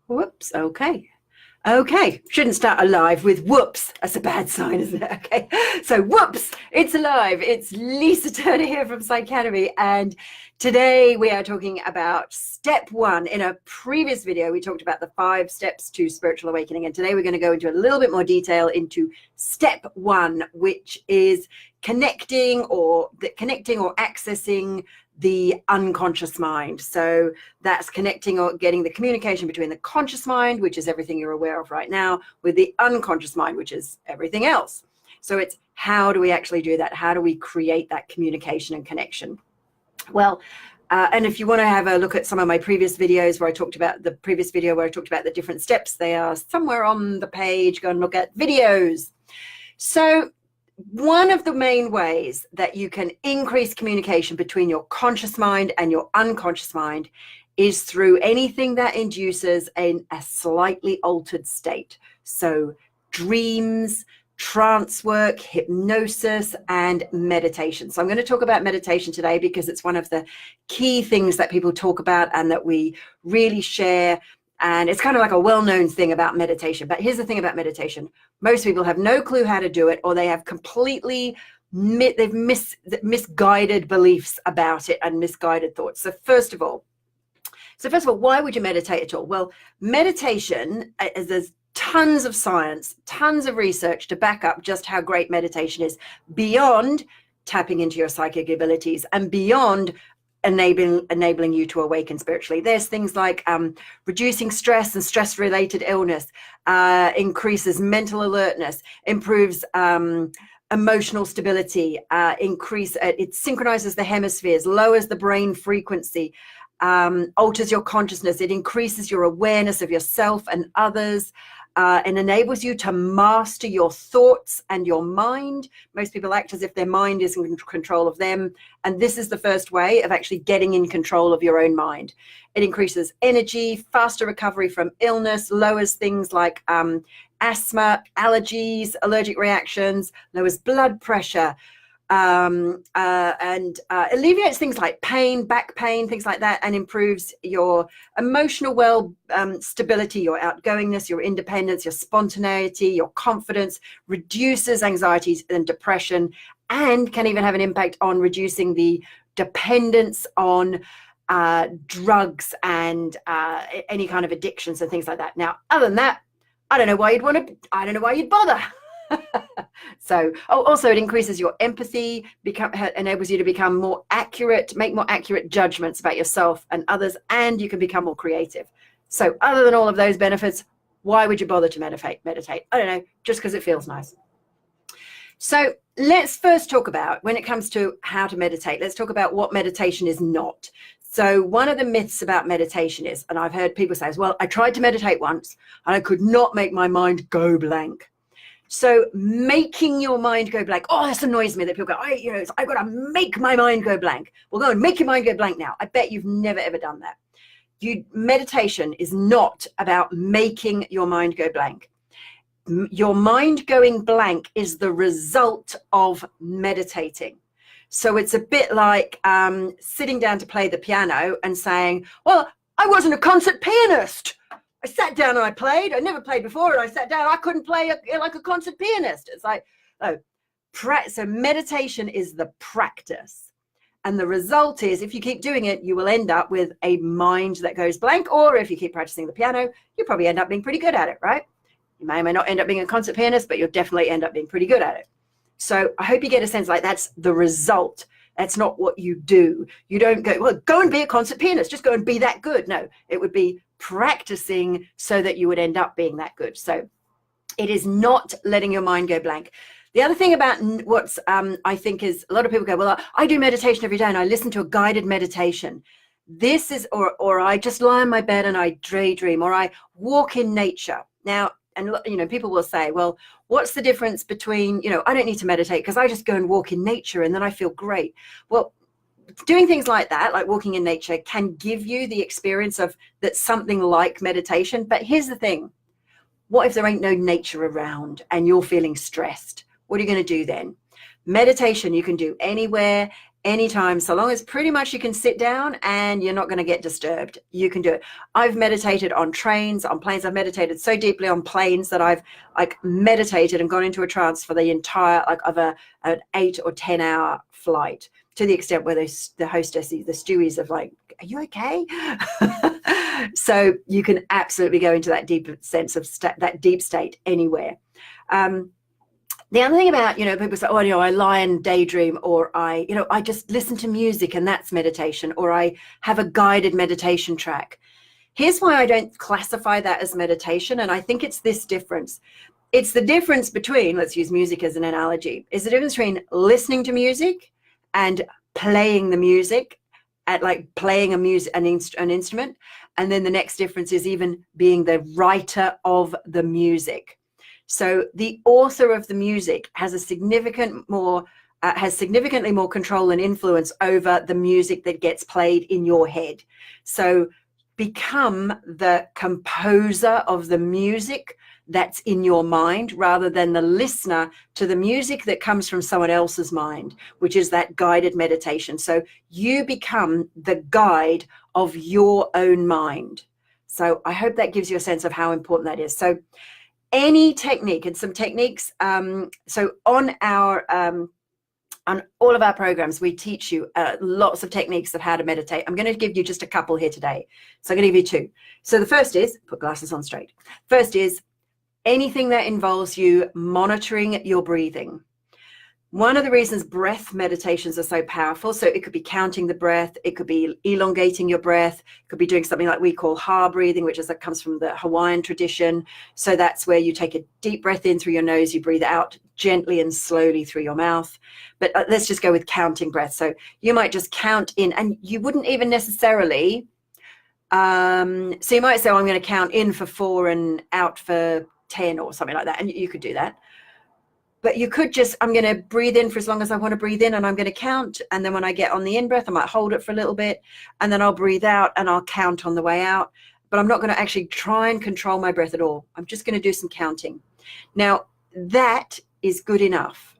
Whoops. Okay. Okay. Shouldn't start alive with whoops. That's a bad sign, isn't it? Okay. So whoops, it's alive. It's Lisa Turner here from Psychacademy. And today we are talking about step one. In a previous video, we talked about the 5 steps to spiritual awakening. And today we're going to go into a little bit more detail into step one, which is connecting or accessing the unconscious mind. So that's connecting or getting the communication between the conscious mind, which is everything you're aware of right now, with the unconscious mind, which is everything else. So it's how do we actually do that? How do we create that communication and connection? Well, and if you want to have a look at some of my previous videos where I talked about the different steps, they are somewhere on the page. Go and look at videos. So one of the main ways that you can increase communication between your conscious mind and your unconscious mind is through anything that induces a slightly altered state. So dreams, trance work, hypnosis, and meditation. So I'm going to talk about meditation today because it's one of the key things that people talk about and that we really share. And it's kind of like a well-known thing about meditation. But here's the thing about meditation. Most people have no clue how to do it, or they have completely misguided beliefs about it and misguided thoughts. So first of all, why would you meditate at all? Well, meditation, there's tons of science, tons of research to back up just how great meditation is, beyond tapping into your psychic abilities and beyond enabling you to awaken spiritually. There's things like reducing stress and stress-related illness, increases mental alertness, improves emotional stability, it synchronizes the hemispheres, lowers the brain frequency, alters your consciousness, it increases your awareness of yourself and others, and enables you to master your thoughts and your mind. Most people act as if their mind is in control of them. And this is the first way of actually getting in control of your own mind. It increases energy, faster recovery from illness, lowers things like asthma, allergies, allergic reactions, lowers blood pressure, and alleviates things like pain, back pain, things like that, and improves your emotional stability, your outgoingness, your independence, your spontaneity, your confidence, reduces anxieties and depression, and can even have an impact on reducing the dependence on drugs and any kind of addictions and things like that. Now, other than that, I don't know why you'd bother. So, also it increases your empathy, enables you to become more accurate, make more accurate judgments about yourself and others, and you can become more creative. So other than all of those benefits, why would you bother to meditate? I don't know, just because it feels nice. So let's first talk about, when it comes to how to meditate, let's talk about what meditation is not. So one of the myths about meditation is, and I've heard people say, well, I tried to meditate once and I could not make my mind go blank. So making your mind go blank, this annoys me that people go, I've got to make my mind go blank. Well, go and make your mind go blank now. I bet you've never, ever done that. Meditation is not about making your mind go blank. Your mind going blank is the result of meditating. So it's a bit like sitting down to play the piano and saying, well, I wasn't a concert pianist. I sat down and I played. I never played before, and I sat down. I couldn't play like a concert pianist. It's like, so meditation is the practice. And the result is, if you keep doing it, you will end up with a mind that goes blank. Or if you keep practicing the piano, you probably end up being pretty good at it, right? You may or may not end up being a concert pianist, but you'll definitely end up being pretty good at it. So I hope you get a sense like that's the result. That's not what you do. You don't go and be a concert pianist. Just go and be that good. No, it would be practicing so that you would end up being that good. So it is not letting your mind go blank. The other thing about what's I think is, a lot of people go, well, I do meditation every day and I listen to a guided meditation. This is, or I just lie on my bed and I daydream, or I walk in nature. Now, and people will say, well, what's the difference between, I don't need to meditate because I just go and walk in nature and then I feel great. Well, doing things like that, like walking in nature, can give you the experience of that's something like meditation. But here's the thing. What if there ain't no nature around and you're feeling stressed? What are you going to do then? Meditation you can do anywhere, anytime, so long as pretty much you can sit down and you're not going to get disturbed, you can do it. I've meditated on trains, on planes. I've meditated so deeply on planes that I've like meditated and gone into a trance for the entire like of an 8 or 10 hour flight, to the extent where the hostesses, the stewies, of like, are you okay? So you can absolutely go into that deep sense of that deep state anywhere. The other thing about, people say, oh, I lie and daydream, or I just listen to music and that's meditation, or I have a guided meditation track. Here's why I don't classify that as meditation. And I think it's this difference. It's the difference between, let's use music as an analogy, is the difference between listening to music and playing the music, at like playing an instrument. And then the next difference is even being the writer of the music. So the author of the music has significantly more control and influence over the music that gets played in your head. So become the composer of the music that's in your mind, rather than the listener to the music that comes from someone else's mind, which is that guided meditation. So you become the guide of your own mind. So I hope that gives you a sense of how important that is. So any technique, and some techniques, so on all of our programs, we teach you lots of techniques of how to meditate. I'm going to give you just a couple here today. So I'm going to give you two. So the first is, put glasses on straight. First is anything that involves you monitoring your breathing. One of the reasons breath meditations are so powerful, so it could be counting the breath, it could be elongating your breath, it could be doing something like we call ha breathing, that comes from the Hawaiian tradition. So that's where you take a deep breath in through your nose, you breathe out gently and slowly through your mouth. But let's just go with counting breath. So you might just count in, and you wouldn't even necessarily, so you might say, oh, I'm going to count in for 4 and out for 10 or something like that. And you could do that. But you could just, I'm going to breathe in for as long as I want to breathe in, and I'm going to count. And then when I get on the in-breath, I might hold it for a little bit, and then I'll breathe out and I'll count on the way out. But I'm not going to actually try and control my breath at all. I'm just going to do some counting. Now, that is good enough.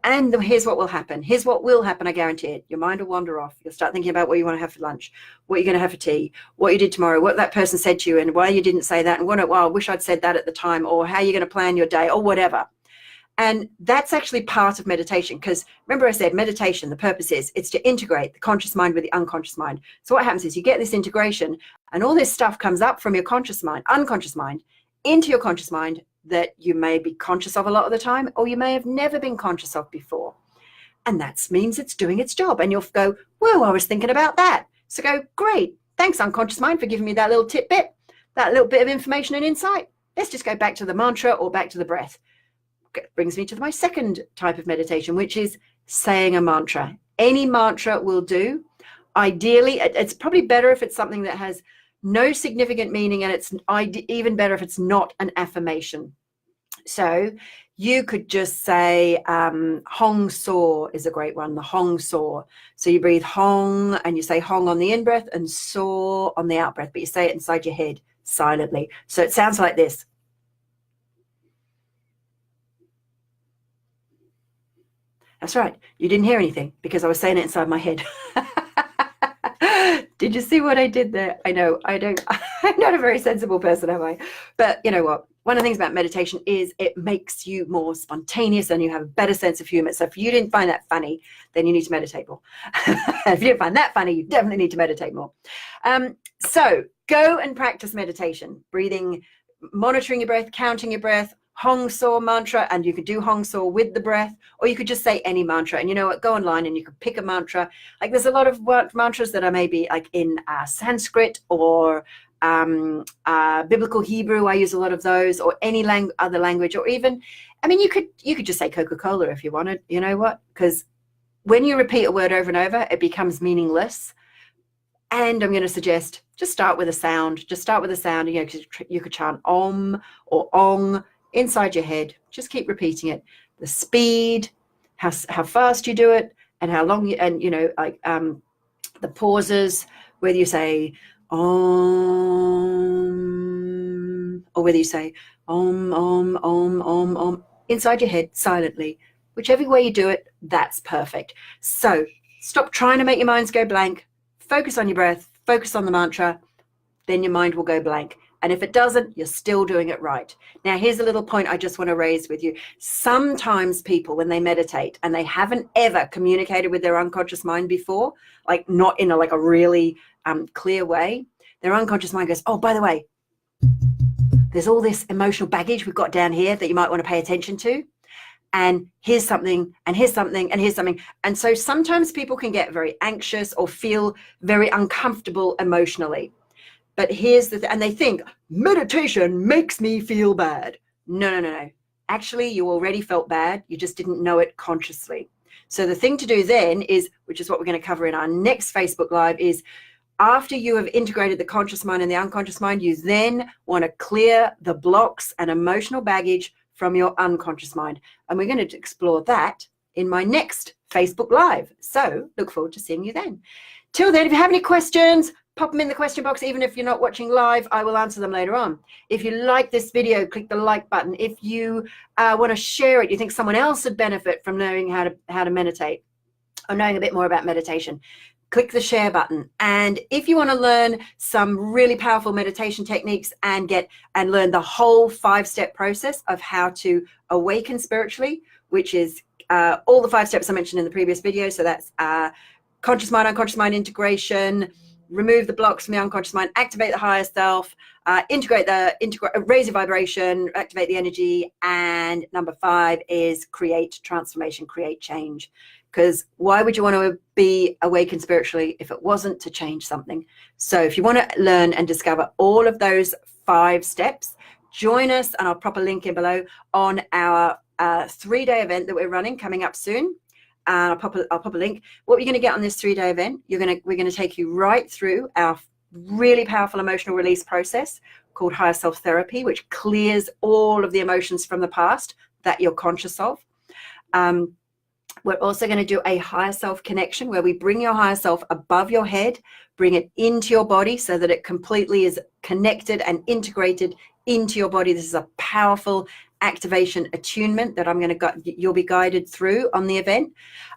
And here's what will happen. Here's what will happen, I guarantee it. Your mind will wander off. You'll start thinking about what you want to have for lunch, what you're going to have for tea, what you did tomorrow, what that person said to you, and why you didn't say that, and I wish I'd said that at the time, or how you're going to plan your day, or whatever. And that's actually part of meditation, because remember I said meditation, the purpose is it's to integrate the conscious mind with the unconscious mind. So what happens is you get this integration, and all this stuff comes up from your conscious mind, unconscious mind, into your conscious mind that you may be conscious of a lot of the time, or you may have never been conscious of before. And that means it's doing its job. And you'll go, whoa, I was thinking about that. So go, great. Thanks, unconscious mind, for giving me that little tidbit, that little bit of information and insight. Let's just go back to the mantra or back to the breath. Brings me to my second type of meditation, which is saying a mantra. Any mantra will do. Ideally, it's probably better if it's something that has no significant meaning, and it's even better if it's not an affirmation. So you could just say Hong Saw is a great one, the Hong Saw. So you breathe Hong, and you say Hong on the in-breath and Saw on the out-breath, but you say it inside your head silently. So it sounds like this. That's right. You didn't hear anything because I was saying it inside my head. Did you see what I did there? I know I'm not a very sensible person, am I? But you know what? One of the things about meditation is it makes you more spontaneous, and you have a better sense of humor. So if you didn't find that funny, then you need to meditate more. If you didn't find that funny, you definitely need to meditate more. So go and practice meditation, breathing, monitoring your breath, counting your breath, Hong Saw mantra, and you could do Hong Saw with the breath, or you could just say any mantra. And you know what, go online and you could pick a mantra. Like there's a lot of mantras that are maybe like in Sanskrit or biblical Hebrew. I use a lot of those, or any other language, or even, I mean, you could just say Coca-Cola if you wanted. You know what? Because when you repeat a word over and over, it becomes meaningless. And I'm going to suggest just start with a sound. Just start with a sound. You could chant Om or Ong inside your head. Just keep repeating it. The speed, how fast you do it, and how long like the pauses, whether you say Om, or whether you say Om, Om, Om, Om, Om, inside your head silently. Whichever way you do it, that's perfect. So Stop trying to make your minds go blank. Focus on your breath, focus on the mantra, then your mind will go blank. And if it doesn't, you're still doing it right. Now, here's a little point I just want to raise with you. Sometimes people, when they meditate and they haven't ever communicated with their unconscious mind before, like not in a really clear way, their unconscious mind goes, oh, by the way, there's all this emotional baggage we've got down here that you might want to pay attention to. And here's something, and here's something, and here's something. And so sometimes people can get very anxious or feel very uncomfortable emotionally. But here's and they think meditation makes me feel bad. No. Actually, you already felt bad. You just didn't know it consciously. So the thing to do then is, which is what we're going to cover in our next Facebook Live, is after you have integrated the conscious mind and the unconscious mind, you then want to clear the blocks and emotional baggage from your unconscious mind. And we're going to explore that in my next Facebook Live. So look forward to seeing you then. Till then, if you have any questions, pop them in the question box. Even if you're not watching live, I will answer them later on. If you like this video, click the like button. If you want to share it, you think someone else would benefit from knowing how to meditate or knowing a bit more about meditation, click the share button. And if you want to learn some really powerful meditation techniques and learn the whole 5-step process of how to awaken spiritually, which is all the 5 steps I mentioned in the previous video. So that's conscious mind, unconscious mind integration, remove the blocks from the unconscious mind, activate the higher self, raise your vibration, activate the energy. And number 5 is create transformation, create change. Because why would you want to be awakened spiritually if it wasn't to change something? So if you want to learn and discover all of those 5 steps, join us, and I'll pop a link in below, on our 3-day event that we're running coming up soon. I'll pop a link. What you're going to get on this 3-day event, we're going to take you right through our really powerful emotional release process called Higher Self Therapy, which clears all of the emotions from the past that you're conscious of. We're also going to do a higher self connection, where we bring your higher self above your head, bring it into your body so that it completely is connected and integrated into your body. This is a powerful activation attunement that you'll be guided through on the event.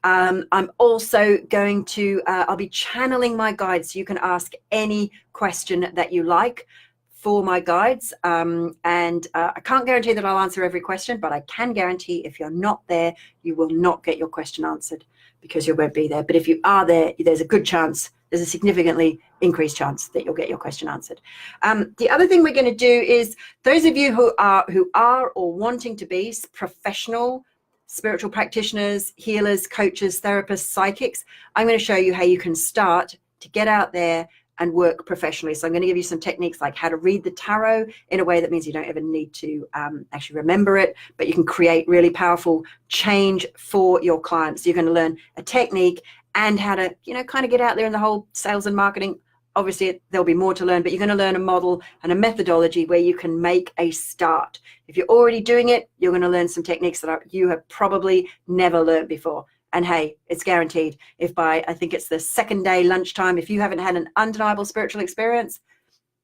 I'm also going to, I'll be channeling my guides, so you can ask any question that you like for my guides. I can't guarantee that I'll answer every question, but I can guarantee if you're not there, you will not get your question answered because you won't be there. But if you are there, there's a good chance, there's a significantly increased chance that you'll get your question answered. The other thing we're going to do is, those of you who are or wanting to be professional spiritual practitioners, healers, coaches, therapists, psychics, I'm going to show you how you can start to get out there and work professionally. So I'm going to give you some techniques like how to read the tarot in a way that means you don't even need to actually remember it, but you can create really powerful change for your clients. So you're going to learn a technique and how to, kind of get out there in the whole sales and marketing. Obviously, there'll be more to learn, but you're going to learn a model and a methodology where you can make a start. If you're already doing it, you're going to learn some techniques that you have probably never learned before. And hey, it's guaranteed. If by, I think it's the 2nd day lunchtime, if you haven't had an undeniable spiritual experience,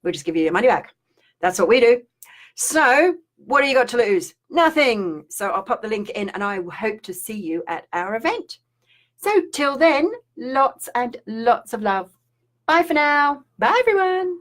we'll just give you your money back. That's what we do. So what do you got to lose? Nothing. So I'll pop the link in, and I hope to see you at our event. So till then, lots and lots of love. Bye for now. Bye, everyone.